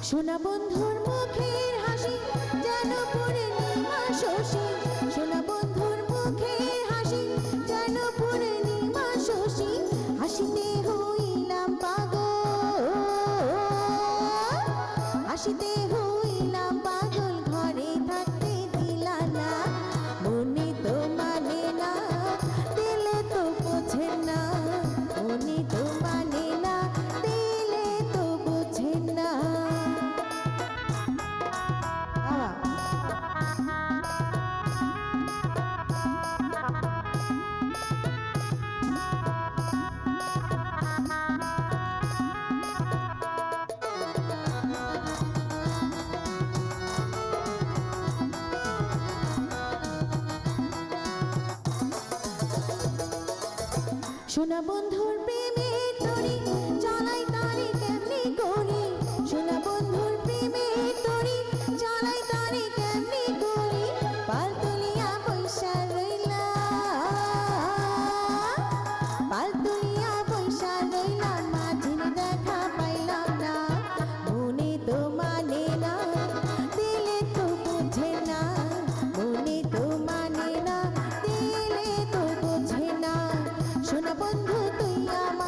সোনা বন্ধুর মুখের হাসি যেন পূর্ণিমা শশী, সোনা বন্ধুর মুখের হাসি যেন পূর্ণিমা শশী, হাসিতে হইলাম পাগল, হাসিতে হইলাম পাগল, ঘরে থাকতে দিলা না, মনে তো মানে না, দিলে তো বোঝে না, মনে তো মানে না, দিলে তো বোঝে না। সোনা বন্ধুর প্রেমের তরি চালাই তারে কেমনি করি, সোনা বন্ধুর প্রেমের তরি চালাই তারে কেমনি করি, পাল তুলিয়া পয়সা রইলা, পাল তুলিয়া পয়সা রইলা, মাঝির দেখা পাইলাম না, মনে তো মানে না, দিলে তো বোঝে না, মনে তো মানে না, দিলে তো বোঝে না। সোনা বন্ধু তুই আমার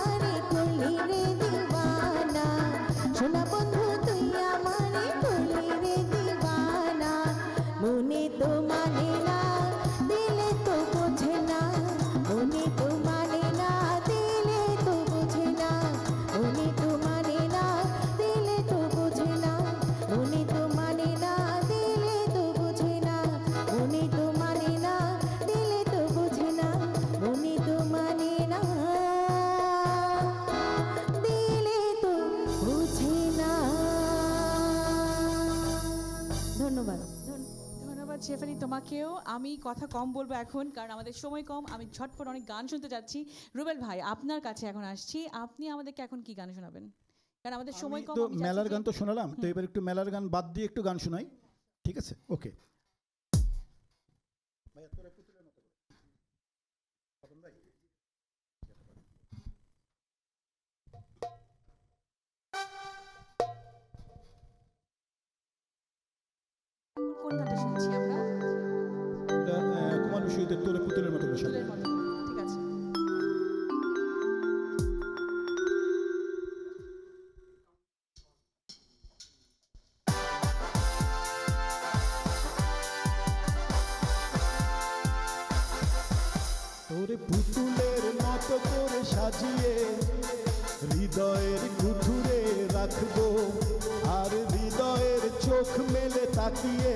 ফাঁকেও আমি কথা কম বলবো এখন, কারণ আমাদের সময় কম। আমি ঝটপট অনেক গান শুনতে যাচ্ছি। রুবেল ভাই, আপনার কাছে এখন আসছি, আপনি আমাদেরকে এখন কি গান শোনাবেন? কারণ আমাদের সময় আমি কম। তো আমি চাচ্ছি মেলার যে- গান তো শোনালাম, তো এবার একটু মেলার গান বাদ দিয়ে একটু গান শোনাই, ঠিক আছে? ওকে। কোন গানটা শুনছি আমরা? কুমার বিশ্বজিতের তোরে পুতুলের মতো করে সাজাই। ফুলের মতো। ঠিক আছে। তোরে পুতুলের মতো করে সাজিয়ে হৃদয়ের কুঠুরে রাখবো, আর হৃদয়ের চোখ মেলে তাকিয়ে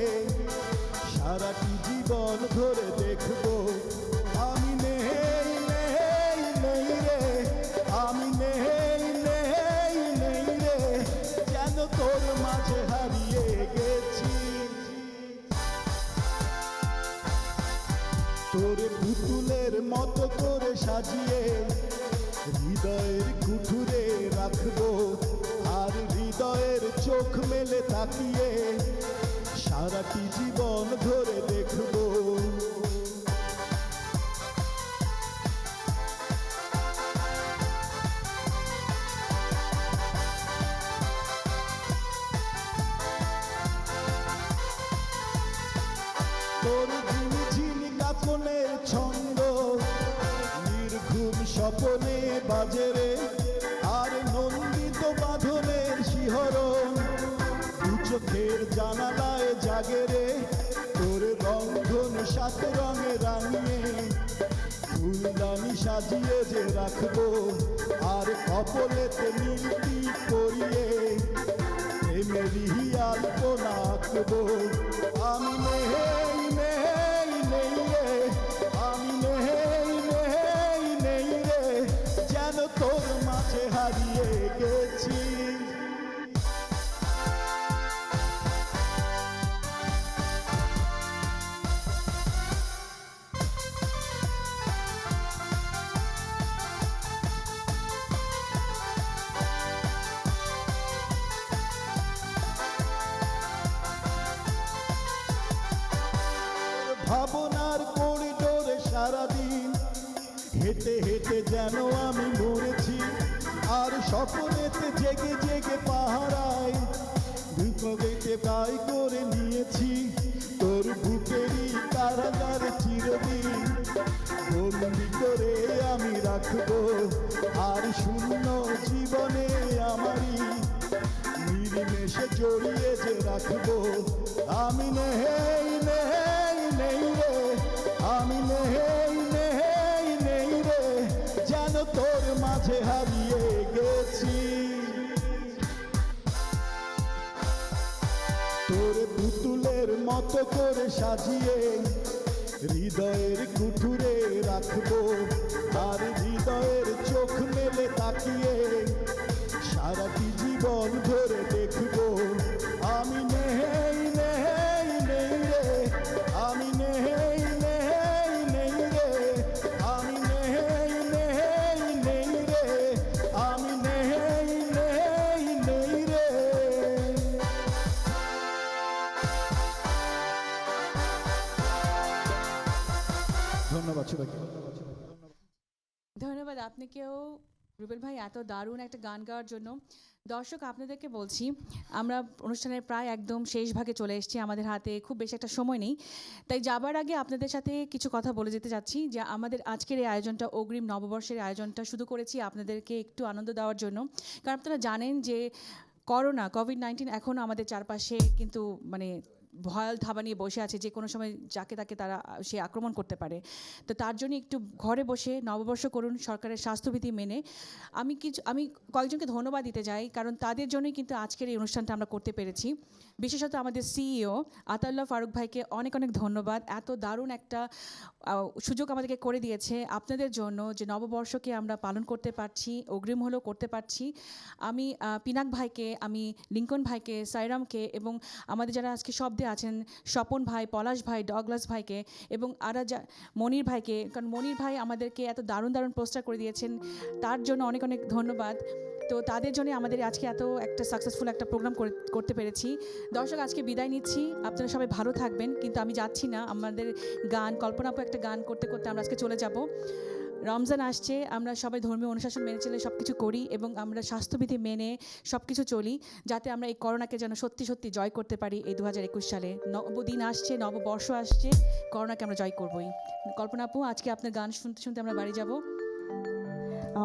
সারাটি জীবন ধরে দেখবো। আমি নেই নেই নেই রে, আমি নেই নেই নেই রে, যেন তোর মাঝে হারিয়ে গেছি। তোরে পুতুলের মতো করে সাজিয়ে হৃদয়ের কুঠুরে রাখবো, আর হৃদয়ের চোখ মেলে তাকিয়ে সারাটি জীবন ধরে দেখবো। তোর ঝিনি কাপনের ছন্দ নির্ঘুম স্বপনে বাজে রে, আর নন্দিত বাঁধনের শিহরণ দু চোখের জানালায় জাগে রে। তোর রন্ধন সাত রঙে রাঙিয়ে ফুলদানি সাজিয়ে যে রাখবো, আর কপলেতে নীলটি করিয়ে প্রেমেরই আলপনা আঁকবো। আমি নেই নেই নেই রে, আমি নেই নেই নেই রে, যেন তোর মাঝে হারিয়ে গেছি। ভাবনার করিডোরে সারাদিন হেঁটে হেঁটে যেন আমি মরেছি, আর স্বপ্নেতে জেগে জেগে পাহারায় বিপদেতে বাই করে নিয়েছি। তোর বুকেরই কারাগারে চিরদিন বন্দি করে আমি রাখবো, আর শূন্য জীবনে আমারই নির্মেষে জড়িয়ে যে রাখবো। আমি নেই নেই নেই রে, আমি নেই নেই নেই রে, যেন তোর মাঝে হারিয়ে গেছি। তোরে পুতুলের মতো করে সাজিয়ে হৃদয়ের কুঠুরে রাখবো, আর হৃদয়ের চোখ মেলে তাকিয়ে সারাটি জীবন ধরে দেখবো। আমি নেই নেই নেই রে, আমি নেই নেই নেই রে, আমি নেই নেই নেই রে, আমি নেই নেই নেই রে। ধন্যবাদ সবাইকে। ধন্যবাদ আপনাকেও রুবেল ভাই, এত দারুণ একটা গান গাওয়ার জন্য। দর্শক, আপনাদেরকে বলছি, আমরা অনুষ্ঠানের প্রায় একদম শেষ ভাগে চলে এসেছি, আমাদের হাতে খুব বেশি একটা সময় নেই। তাই যাবার আগে আপনাদের সাথে কিছু কথা বলে যেতে চাচ্ছি যে আমাদের আজকের এই আয়োজনটা, অগ্রিম নববর্ষের আয়োজনটা শুরু করেছি আপনাদেরকে একটু আনন্দ দেওয়ার জন্য। কারণ আপনারা জানেন যে কোভিড-19 এখনও আমাদের চারপাশে কিন্তু মানে ভয়াল থাবা নিয়ে বসে আছে, যে কোনো সময় যাকে তাকে তারা সে আক্রমণ করতে পারে। তো তার জন্য একটু ঘরে বসে নববর্ষ করুন সরকারের স্বাস্থ্যবিধি মেনে। আমি কয়েকজনকে ধন্যবাদ দিতে চাই, কারণ তাদের জন্যই কিন্তু আজকের এই অনুষ্ঠানটা আমরা করতে পেরেছি। বিশেষত আমাদের সিইও আতাউল্লাহ ফারুক ভাইকে অনেক অনেক ধন্যবাদ। এত দারুণ একটা সুযোগ আমাদেরকে করে দিয়েছে আপনাদের জন্য যে নববর্ষকে আমরা পালন করতে পারছি, অগ্রিম হলেও করতে পারছি। আমি পিনাক ভাইকে, আমি লিঙ্কন ভাইকে, সাইরামকে এবং আমাদের যারা আজকে শব্দে আছেন স্বপন ভাই, পলাশ ভাই, ডগলাস ভাইকে এবং মনির ভাইকে, কারণ মনির ভাই আমাদেরকে এত দারুণ দারুণ পোস্টার করে দিয়েছেন, তার জন্য অনেক অনেক ধন্যবাদ। তো তাদের জন্য আমাদের আজকে এত একটা সাকসেসফুল একটা প্রোগ্রাম করতে পেরেছি। দর্শক, আজকে বিদায় নিচ্ছি, আপনারা সবাই ভালো থাকবেন। কিন্তু আমি যাচ্ছি না, আমাদের গান কল্পনাপু একটা গান করতে করতে আমরা আজকে চলে যাব। রমজান আসছে, আমরা সবাই ধর্মীয় অনুশাসন মেনে চলে সব কিছু করি এবং আমরা স্বাস্থ্যবিধি মেনে সব কিছু চলি, যাতে আমরা এই করোনাকে যেন সত্যি সত্যি জয় করতে পারি। এই 2021 সালে নবদিন আসছে, নববর্ষ আসছে, করোনাকে আমরা জয় করবই। কল্পনাপু, আজকে আপনার গান শুনতে শুনতে আমরা বাড়ি যাব।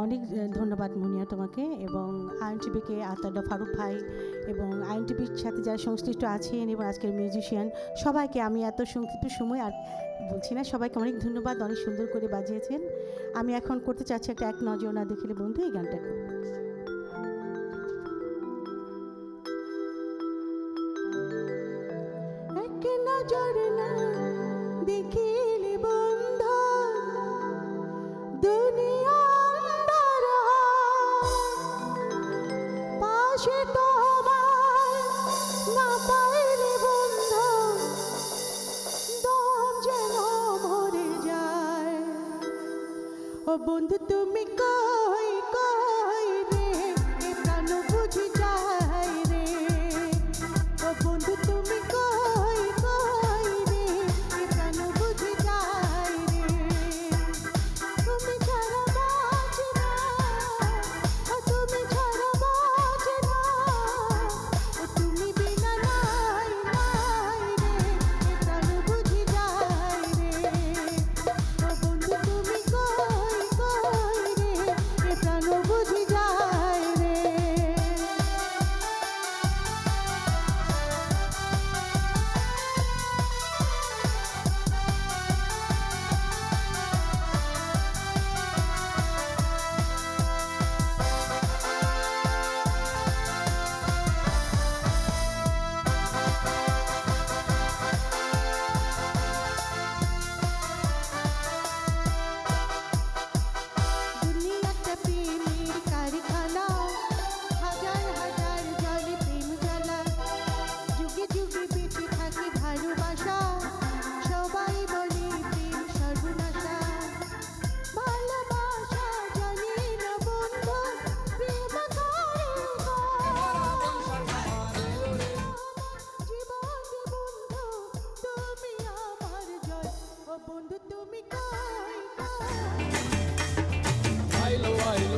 অনেক ধন্যবাদ মুনিয়া তোমাকে এবং আইএনটিভিকে, আতাদা ফারুক ভাই এবং আইএনটিভির সাথে যারা সংশ্লিষ্ট আছেন এবং আজকের মিউজিশিয়ান সবাইকে আমি এত সংক্ষিপ্ত সময় আর বলছি না, সবাইকে অনেক ধন্যবাদ, অনেক সুন্দর করে বাজিয়েছেন। আমি এখন করতে চাচ্ছি একটা এক নজর না দেখলে বন্ধু এই গানটা। এক নজর না দেখিলে বন্ধু দুনিয়া পাশে তোমার না পাইলে বন্ধু দম যেন মরে যায়। ও বন্ধু তুমি কই কই রে, এ প্রাণ বুঝি যায় রে। ও বন্ধু তুমি কই কই রে, এ প্রাণ বুঝি যায় রে। তুমি ছাড়া বাঁচি না, ও তুমি ছাড়া বাঁচি না, ও তুমি বিনা নাই নাই রে, এ প্রাণ বুঝি যায় রে। ও বন্ধু তুমি কই কই রে, এ প্রাণ বুঝি যায় রে। দুনিয়াটা প্রেমের কারখানা, হাজার হাজার জলে প্রেম জ্বালা, যুগে যুগে বেঁচে থাকে ভালোবাসা, সবাই বলে প্রেম সর্বনাশা। ভালোবাসা জানি না বন্ধু, প্রেম করে গো। জীবন বন্ধু তুমি আমার জয়, ও বন্ধু তুমি কই কই। আইলো আইলো